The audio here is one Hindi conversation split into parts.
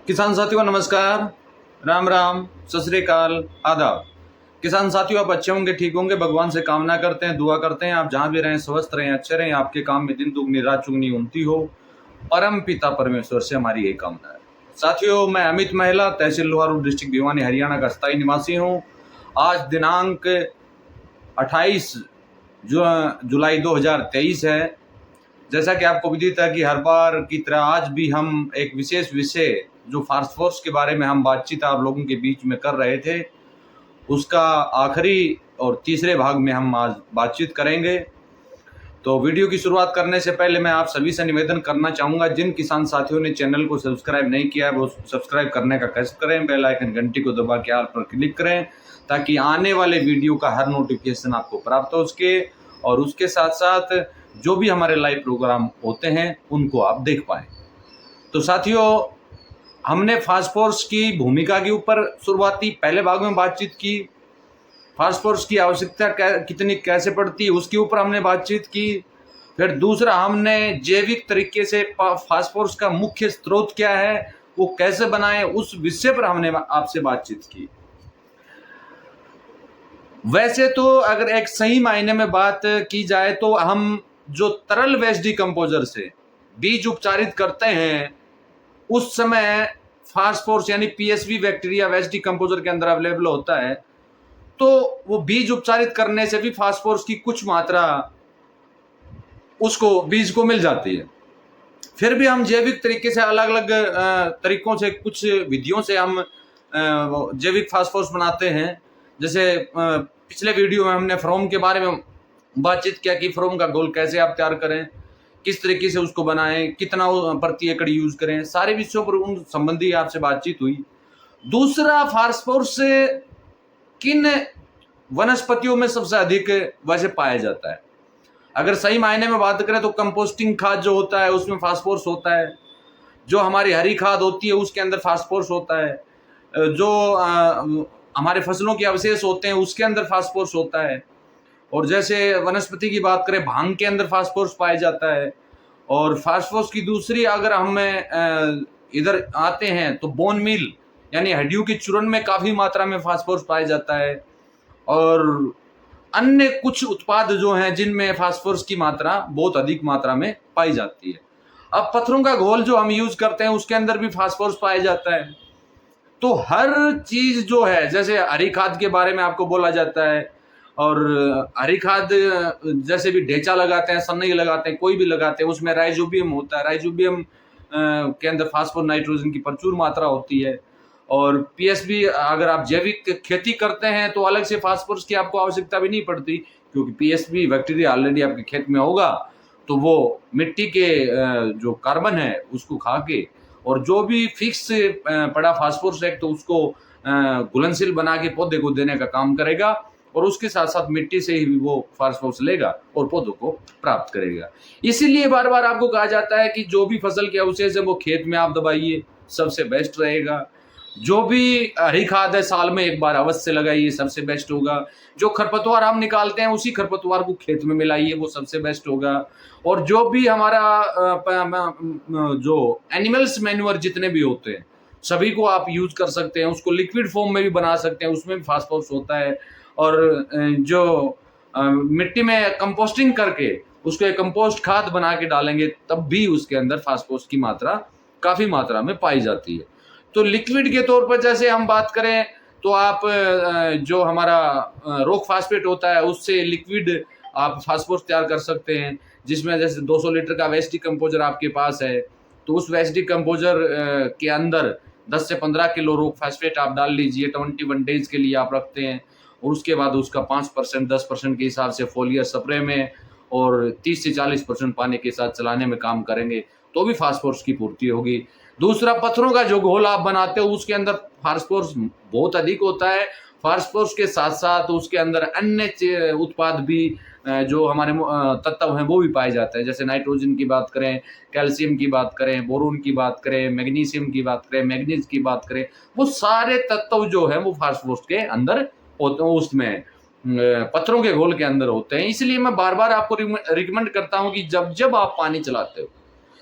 किसान साथियों नमस्कार, राम राम, सत श्री अकाल, आदाब। किसान साथियों आप अच्छे होंगे, ठीक होंगे, भगवान से कामना करते हैं, दुआ करते हैं आप जहाँ भी रहें स्वस्थ रहें, अच्छे रहें, आपके काम में दिन दुगनी रात चुगनी उन्नति हो। परम पिता परमेश्वर से हमारी यही कामना है। साथियों मैं अमित महिला तहसील लोहारू डिस्ट्रिक्ट भिवानी हरियाणा का स्थायी निवासी हूँ। आज दिनांक 28 जुलाई 2023 है। जैसा कि आपको विदित है कि हर बार की तरह आज भी हम एक विशेष विषय जो फास्फोरस के बारे में हम बातचीत आप लोगों के बीच में कर रहे थे, उसका आखिरी और तीसरे भाग में हम आज बातचीत करेंगे। तो वीडियो की शुरुआत करने से पहले मैं आप सभी से निवेदन करना चाहूँगा, जिन किसान साथियों ने चैनल को सब्सक्राइब नहीं किया है वो सब्सक्राइब करने का कष्ट करें, बेल आइकन घंटी को दबा के ऑल पर क्लिक करें ताकि आने वाले वीडियो का हर नोटिफिकेशन आपको प्राप्त हो सके और उसके साथ साथ जो भी हमारे लाइव प्रोग्राम होते हैं उनको आप देख पाएँ। तो साथियों हमने फास्फोरस की भूमिका के ऊपर शुरुआती पहले भाग में बातचीत की। फास्फोरस की आवश्यकता कितनी कैसे पड़ती है उसके ऊपर हमने बातचीत की। फिर दूसरा हमने जैविक तरीके से फास्फोरस का मुख्य स्रोत क्या है, वो कैसे बनाएं, उस विषय पर हमने आपसे बातचीत की। वैसे तो अगर एक सही मायने में बात की जाए तो हम जो तरल वेस्ट डिकम्पोजर से बीज उपचारित करते हैं उस समय फास्फोरस यानी पीएसवी बैक्टीरिया वेस्ट डिकम्पोजर के अंदर अवेलेबल होता है, तो वो बीज उपचारित करने से भी फास्फोरस की कुछ मात्रा उसको बीज को मिल जाती है। फिर भी हम जैविक तरीके से अलग अलग तरीकों से कुछ विधियों से हम जैविक फास्फोरस बनाते हैं। जैसे पिछले वीडियो में हमने फ्रोम के बारे में बातचीत किया कि फ्रोम का घोल कैसे आप तैयार करें, किस तरीके से उसको बनाएं, कितना प्रति एकड़ यूज करें, सारे विषयों पर उन संबंधी आपसे बातचीत हुई। दूसरा फास्फोरस किन वनस्पतियों में सबसे अधिक वैसे पाया जाता है। अगर सही मायने में बात करें तो कंपोस्टिंग खाद जो होता है उसमें फास्फोरस होता है, जो हमारी हरी खाद होती है उसके अंदर फास्फोरस होता है, जो हमारे फसलों के अवशेष होते हैं उसके अंदर फास्फोरस होता है, और जैसे वनस्पति की बात करें भांग के अंदर फास्फोरस पाया जाता है। और फास्फोरस की दूसरी अगर हम इधर आते हैं तो बोन मील यानी हड्डियों के चूर्ण में काफ़ी मात्रा में फास्फोरस पाया जाता है, और अन्य कुछ उत्पाद जो हैं जिनमें फास्फोरस की मात्रा बहुत अधिक मात्रा में पाई जाती है। अब पत्थरों का घोल जो हम यूज करते हैं उसके अंदर भी फास्फोरस पाया जाता है। तो हर चीज जो है, जैसे हरी खाद के बारे में आपको बोला जाता है, और हरी खाद जैसे भी ढेंचा लगाते हैं, सनई लगाते हैं, कोई भी लगाते हैं, उसमें राइजोबियम होता है। राइजोबियम के अंदर फास्फोरस नाइट्रोजन की प्रचुर मात्रा होती है। और पीएसबी अगर आप जैविक खेती करते हैं तो अलग से फास्फोरस की आपको आवश्यकता भी नहीं पड़ती, क्योंकि पीएसबी बैक्टीरिया ऑलरेडी आपके खेत में होगा, तो वो मिट्टी के जो कार्बन है उसको खा के और जो भी फिक्स पड़ा फास्फोरस है तो उसको घुलनशील बना के पौधे को देने का काम करेगा, और उसके साथ साथ मिट्टी से ही वो फास्फोरस लेगा और पौधों को प्राप्त करेगा। इसीलिए बार बार आपको कहा जाता है कि जो भी फसल के अवशेष है वो खेत में आप दबाइए, सबसे बेस्ट रहेगा। जो भी हरी खाद है साल में एक बार अवश्य लगाइए, सबसे बेस्ट होगा। जो खरपतवार हम निकालते हैं उसी खरपतवार को खेत में मिलाइए, वो सबसे बेस्ट होगा। और जो भी हमारा जो एनिमल्स मैन्योर जितने भी होते हैं सभी को आप यूज कर सकते हैं, उसको लिक्विड फॉर्म में भी बना सकते हैं, उसमें भी फास्फोरस होता है। और जो मिट्टी में कंपोस्टिंग करके उसको एक कंपोस्ट खाद बना के डालेंगे तब भी उसके अंदर फास्फोरस की मात्रा काफ़ी मात्रा में पाई जाती है। तो लिक्विड के तौर पर जैसे हम बात करें तो आप जो हमारा रॉक फास्फेट होता है उससे लिक्विड आप फास्फोरस तैयार कर सकते हैं, जिसमें जैसे 200 लीटर का वेस्ट डिकम्पोजर आपके पास है तो उस वेस्ट डिकम्पोजर के अंदर 10 से 15 किलो रॉक फास्फेट आप डाल लीजिए, 21 डेज के लिए आप रखते हैं, और उसके बाद उसका 5% 10% के हिसाब से फोलियर स्प्रे में और 30 से 40% पानी के साथ चलाने में काम करेंगे तो भी फास्फोरस की पूर्ति होगी। दूसरा, पत्थरों का जो घोल आप बनाते हो उसके अंदर फास्फोरस बहुत अधिक होता है। फास्फोरस के साथ साथ उसके अंदर अन्य उत्पाद भी जो हमारे तत्व हैं वो भी पाए जाते हैं। जैसे नाइट्रोजन की बात करें, कैल्शियम की बात करें, बोरोन की बात करें, मैग्नीशियम की बात करें, मैग्नीज की बात करें, वो सारे तत्व जो है वो फास्फोरस के अंदर होते हैं, उसमें पत्थरों के घोल के अंदर होते हैं। इसलिए मैं बार बार आपको रिकमेंड करता हूँ कि जब जब आप पानी चलाते हो,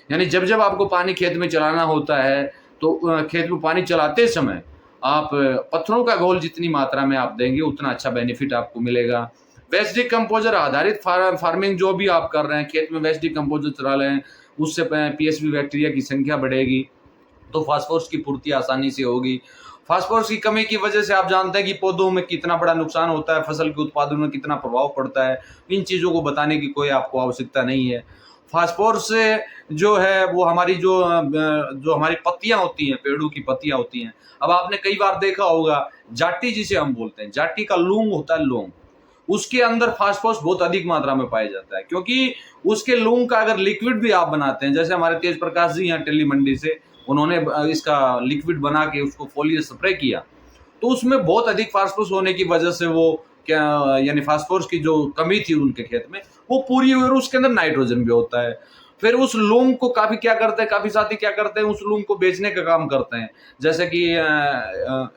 यानी जब जब आपको पानी खेत में चलाना होता है तो खेत में पानी चलाते समय आप पत्थरों का घोल जितनी मात्रा में आप देंगे उतना अच्छा बेनिफिट आपको मिलेगा। वेस्ट डिकम्पोजर आधारित फार्मिंग जो भी आप कर रहे हैं, खेत में वेस्ट डिकम्पोजर चला रहे हैं, उससे पीएसबी बैक्टीरिया की संख्या बढ़ेगी, तो फास्फोरस की पूर्ति आसानी से होगी। फास्फोरस की कमी की वजह से आप जानते हैं कि पौधों में कितना बड़ा नुकसान होता है, फसल के उत्पादन में कितना प्रभाव पड़ता है। इन चीज़ों को बताने की कोई आपको आवश्यकता नहीं है। फास्फोरस से जो है वो हमारी जो हमारी पत्तियां होती हैं, पेड़ों की पत्तियां होती हैं, अब आपने कई बार देखा होगा जाटी जिसे हम बोलते हैं, जाटी का लूंग होता है, लौंग, उसके अंदर फास्फोरस बहुत अधिक मात्रा में पाया जाता है, क्योंकि उसके लूंग का अगर लिक्विड भी आप बनाते हैं, जैसे हमारे तेज प्रकाश जी यहाँ टेली मंडी से, उन्होंने इसका लिक्विड बना के उसको फोलियर स्प्रे किया, तो उसमें बहुत अधिक फास्फोरस होने की वजह से वो क्या यानी फास्फोरस की जो कमी थी उनके खेत में वो पूरी हुई, और उसके अंदर नाइट्रोजन भी होता है। फिर उस लूंग को काफी साथी क्या करते हैं, उस लूंग को बेचने का काम करते हैं, जैसे कि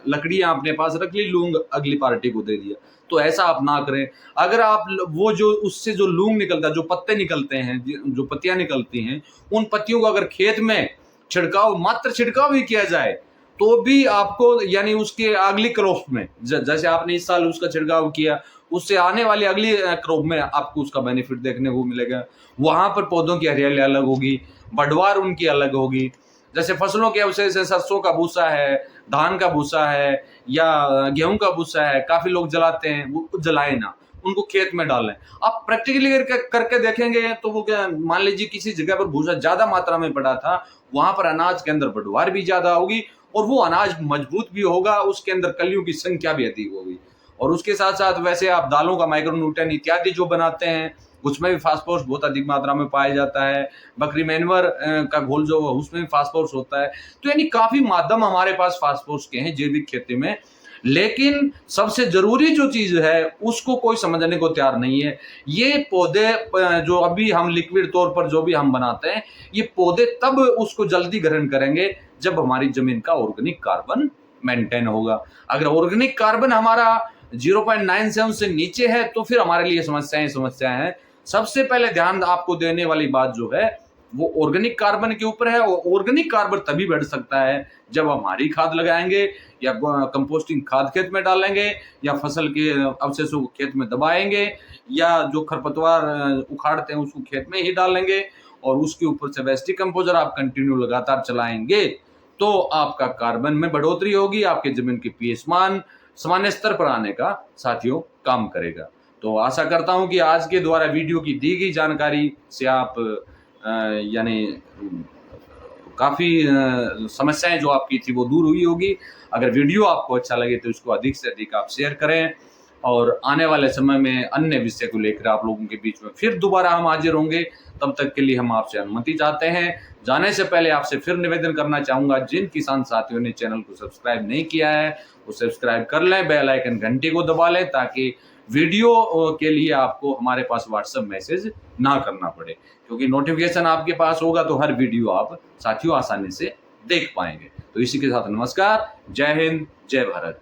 लकड़ियां अपने पास रख ली, लूंग अगली पार्टी को दे दिया। तो ऐसा आप ना करें। अगर आप वो जो उससे जो लूंग निकलता है, जो पत्ते निकलते हैं, जो पत्तियां निकलती हैं, उन पत्तियों को अगर खेत में मात्र छिड़काव भी किया जाए तो भी आपको यानी उसके अगली क्रॉप में जैसे आपने इस साल उसका छिड़काव किया, उससे आने वाली अगली क्रॉप में आपको उसका बेनिफिट देखने को मिलेगा। वहां पर पौधों की हरियाली अलग होगी, बढ़वार उनकी अलग होगी। जैसे फसलों के अवशेष से सरसों का भूसा है, धान का भूसा है या गेहूं का भूसा है, काफी लोग जलाते हैं, वो जलाए ना, उनको खेत में डालें। आप प्रैक्टिकली करके देखेंगे तो वो क्या, मान लीजिए किसी जगह पर भूसा ज्यादा मात्रा में पड़ा था, वहां पर अनाज के अंदर बढ़वार भी ज्यादा होगी और वो अनाज मजबूत भी होगा, उसके अंदर कलियों की संख्या भी अधिक होगी। और उसके साथ साथ वैसे आप दालों का माइक्रोन्यूट्रिएंट इत्यादि जो बनाते हैं उसमें भी फास्फोरस बहुत अधिक मात्रा में पाया जाता है। बकरी मैन्योर का घोल जो उसमें भी फास्फोरस होता है। तो यानी काफी माध्यम हमारे पास फास्फोरस के हैं जैविक खेती में, लेकिन सबसे जरूरी जो चीज है उसको कोई समझने को तैयार नहीं है। ये पौधे जो अभी हम लिक्विड तौर पर जो भी हम बनाते हैं, ये पौधे तब उसको जल्दी ग्रहण करेंगे जब हमारी जमीन का ऑर्गेनिक कार्बन मेंटेन होगा। अगर ऑर्गेनिक कार्बन हमारा 0.97 से नीचे है तो फिर हमारे लिए समस्याएं हैं। सबसे पहले ध्यान आपको देने वाली बात जो है वो ऑर्गेनिक कार्बन के ऊपर है। और ऑर्गेनिक कार्बन तभी बढ़ सकता है जब हम हरी खाद लगाएंगे या कंपोस्टिंग खाद खेत में डालेंगे या फसल के अवशेषों को खेत में दबाएंगे या जो खरपतवार उखाड़ते हैं उसको खेत में ही डालेंगे और उसके ऊपर से वेस्ट डिकम्पोजर आप कंटिन्यू लगातार चलाएंगे तो आपका कार्बन में बढ़ोतरी होगी, आपके जमीन के पीएच मान सामान्य स्तर पर आने का साथियों काम करेगा। तो आशा करता हूं कि आज के द्वारा वीडियो की दी गई जानकारी से आप यानी काफ़ी समस्याएं जो आपकी थी वो दूर हुई होगी। अगर वीडियो आपको अच्छा लगे तो इसको अधिक से अधिक आप शेयर करें और आने वाले समय में अन्य विषय को लेकर आप लोगों के बीच में फिर दोबारा हम हाजिर होंगे। तब तक के लिए हम आपसे अनुमति चाहते हैं। जाने से पहले आपसे फिर निवेदन करना चाहूँगा, जिन किसान साथियों ने चैनल को सब्सक्राइब नहीं किया है वो सब्सक्राइब कर लें, बेल आइकन घंटी को दबा लें ताकि वीडियो के लिए आपको हमारे पास व्हाट्सएप मैसेज ना करना पड़े, क्योंकि नोटिफिकेशन आपके पास होगा तो हर वीडियो आप साथियों आसानी से देख पाएंगे। तो इसी के साथ नमस्कार, जय हिंद, जय भारत।